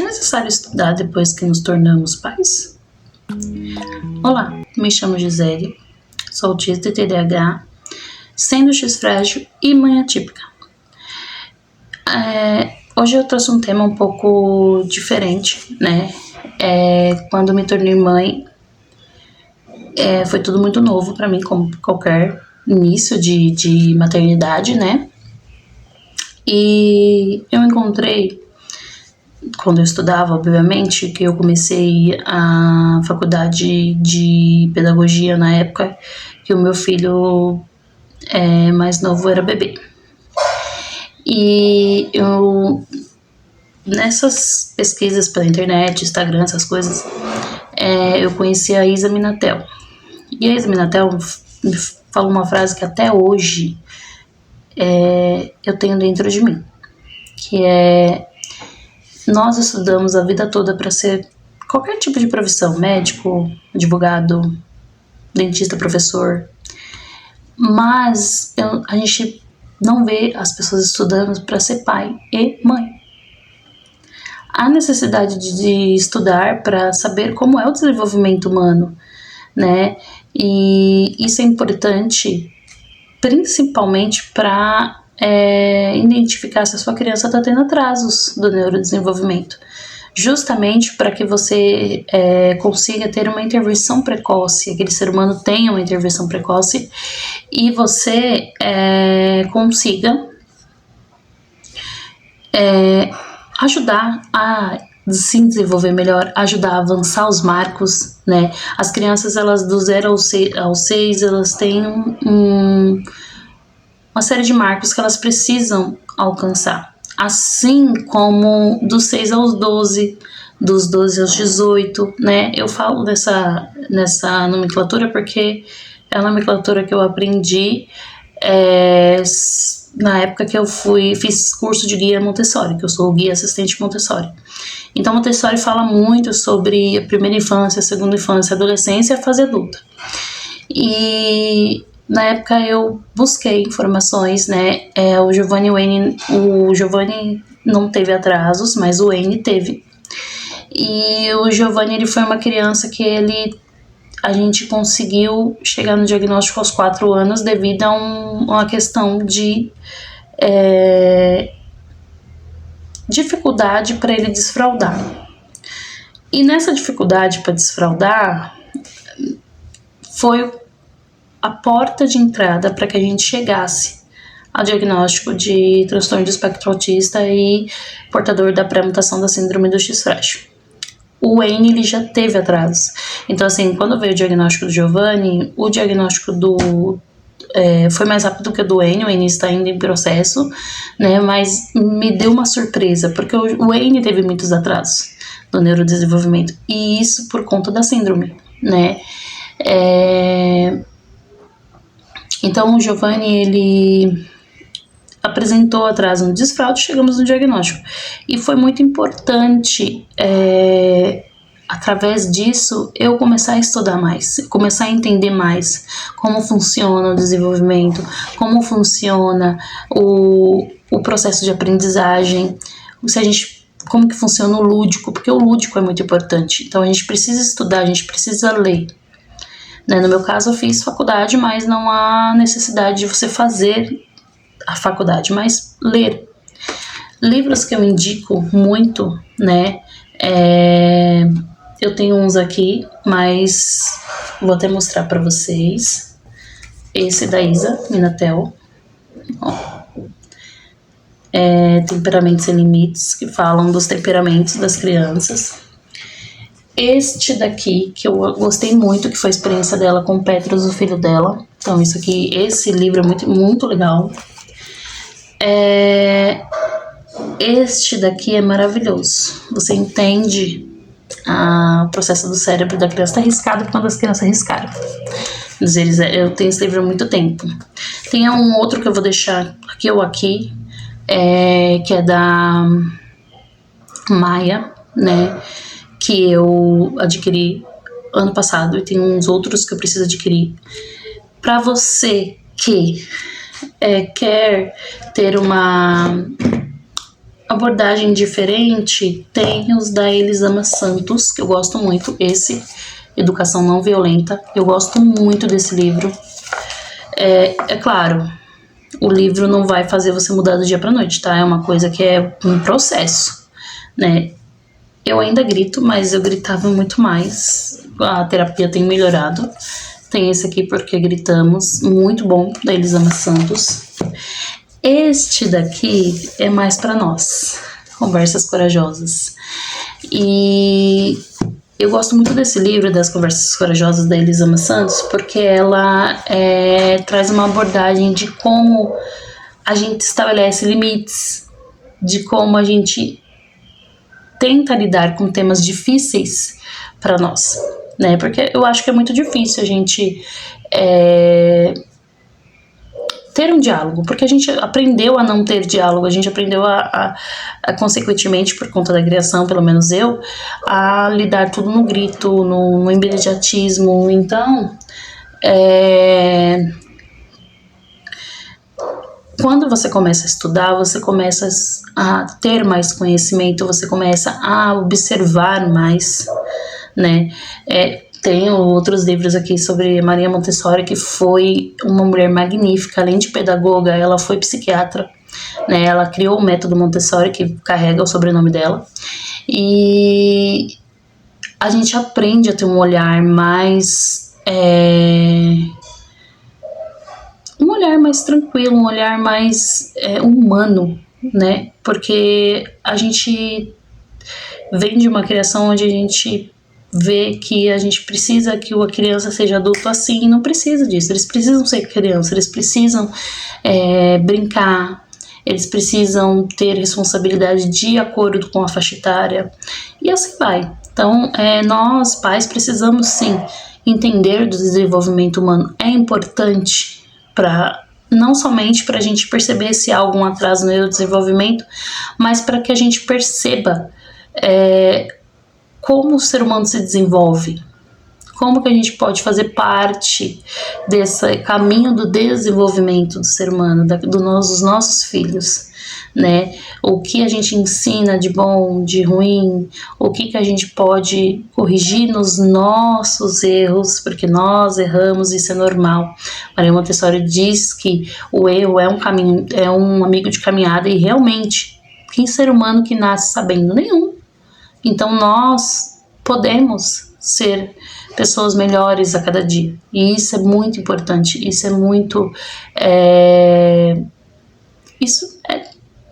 necessário estudar depois que nos tornamos pais? Olá, me chamo Gisele, sou autista e TDAH, sendo X frágil e mãe atípica. Hoje eu trouxe um tema um pouco diferente, né? Quando me tornei mãe, foi tudo muito novo para mim, como qualquer início de maternidade, né? E eu encontrei, quando eu estudava, obviamente, que eu comecei a faculdade de pedagogia na época que o meu filho mais novo era bebê. E eu, nessas pesquisas pela internet, Instagram, essas coisas, eu conheci a Isa Minatel. E a Isa Minatel me falou uma frase que até hoje eu tenho dentro de mim, que é: nós estudamos a vida toda para ser qualquer tipo de profissão, médico, advogado, dentista, professor, mas a gente não vê as pessoas estudando para ser pai e mãe. Há necessidade de estudar para saber como é o desenvolvimento humano, né? E isso é importante principalmente para identificar se a sua criança está tendo atrasos do neurodesenvolvimento, justamente para que você consiga ter uma intervenção precoce, aquele ser humano tenha uma intervenção precoce e você consiga ajudar a se desenvolver melhor, ajudar a avançar os marcos, né? As crianças, elas do 0 ao 6, elas têm uma série de marcos que elas precisam alcançar, assim como dos 6 aos 12, dos 12 aos 18, né? Eu falo nessa nomenclatura porque é a nomenclatura que eu aprendi na época que eu fiz curso de guia Montessori, que eu sou guia assistente Montessori. Então, Montessori fala muito sobre a primeira infância, a segunda infância, a adolescência e a fase adulta. E na época eu busquei informações, né? O Giovanni não teve atrasos, mas o Wayne teve. E o Giovanni, ele foi uma criança que a gente conseguiu chegar no diagnóstico aos 4 anos devido a uma questão de dificuldade para ele desfraldar. E nessa dificuldade para desfraldar foi a porta de entrada para que a gente chegasse ao diagnóstico de transtorno de espectro autista e portador da pré-mutação da síndrome do X frágil. O Wayne, ele já teve atrasos. Então, assim, quando veio o diagnóstico do Giovanni, o diagnóstico foi mais rápido que o do Wayne. O Wayne está ainda em processo, né? Mas me deu uma surpresa, porque o Wayne teve muitos atrasos do neurodesenvolvimento. E isso por conta da síndrome, né? Então, o Giovanni, ele apresentou atraso no desfraude, chegamos no diagnóstico. E foi muito importante, através disso, eu começar a estudar mais, começar a entender mais como funciona o desenvolvimento, como funciona o processo de aprendizagem, como que funciona o lúdico, porque o lúdico é muito importante. Então, a gente precisa estudar, a gente precisa ler. No meu caso, eu fiz faculdade, mas não há necessidade de você fazer a faculdade, mas ler. Livros que eu indico muito, né? Eu tenho uns aqui, mas vou até mostrar para vocês. Esse da Isa Minatel. Temperamentos Sem Limites, que falam dos temperamentos das crianças. Este daqui, que eu gostei muito, que foi a experiência dela com o Petros, o filho dela. Então, esse livro é muito, muito legal. Este daqui é maravilhoso. Você entende o processo do cérebro da criança. Está arriscado quando as crianças arriscaram. Eu tenho esse livro há muito tempo. Tem um outro que eu vou deixar aqui, que é da Maia, né? Que eu adquiri ano passado, e tem uns outros que eu preciso adquirir. Para você que quer ter uma abordagem diferente, tem os da Elisama Santos, que eu gosto muito, esse, Educação Não Violenta, eu gosto muito desse livro. É claro, o livro não vai fazer você mudar do dia pra noite, tá? É uma coisa que é um processo, né? Eu ainda grito, mas eu gritava muito mais, a terapia tem melhorado. Tem esse aqui, Porque Gritamos, muito bom, da Elisama Santos. Este daqui é mais para nós, Conversas Corajosas. E eu gosto muito desse livro, das Conversas Corajosas, da Elisama Santos, porque ela traz uma abordagem de como a gente estabelece limites, de como a gente tenta lidar com temas difíceis para nós, né? Porque eu acho que é muito difícil a gente ter um diálogo, porque a gente aprendeu a não ter diálogo, a gente aprendeu a consequentemente, por conta da criação, pelo menos eu, a lidar tudo no grito, no imediatismo. Então, quando você começa a estudar, você começa a ter mais conhecimento, você começa a observar mais, né? Tenho outros livros aqui sobre Maria Montessori, que foi uma mulher magnífica, além de pedagoga, ela foi psiquiatra, né? Ela criou o método Montessori, que carrega o sobrenome dela, e a gente aprende a ter um olhar mais tranquilo, um olhar mais humano, né? Porque a gente vem de uma criação onde a gente vê que a gente precisa que a criança seja adulto assim, e não precisa disso. Eles precisam ser criança, eles precisam brincar, eles precisam ter responsabilidade de acordo com a faixa etária, e assim vai. Então, nós, pais, precisamos sim entender do desenvolvimento humano. É importante não somente para a gente perceber se há algum atraso no desenvolvimento, mas para que a gente perceba como o ser humano se desenvolve, como que a gente pode fazer parte desse caminho do desenvolvimento do ser humano, dos nossos filhos, né? O que a gente ensina de bom, de ruim, o que a gente pode corrigir nos nossos erros, porque nós erramos, isso é normal. Maria Montessori diz que o erro é um caminho, é um amigo de caminhada, e realmente, que ser humano que nasce sabendo? Nenhum. Então nós podemos ser pessoas melhores a cada dia, e isso é muito importante, isso é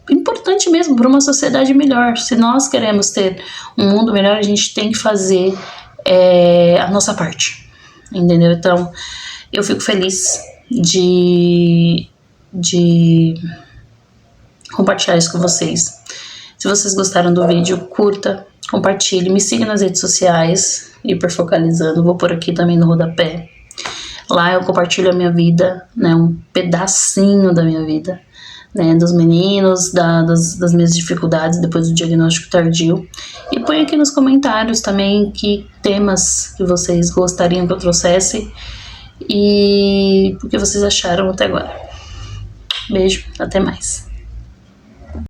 importante mesmo para uma sociedade melhor. Se nós queremos ter um mundo melhor, a gente tem que fazer a nossa parte, entendeu? Então eu fico feliz de compartilhar isso com vocês. Se vocês gostaram do vídeo, curta, compartilhe, me siga nas redes sociais, Hiperfocalizando, vou por aqui também no rodapé. Lá eu compartilho a minha vida, né, um pedacinho da minha vida, né, dos meninos, das minhas dificuldades depois do diagnóstico tardio. E põe aqui nos comentários também que temas que vocês gostariam que eu trouxesse e o que vocês acharam até agora. Beijo, até mais.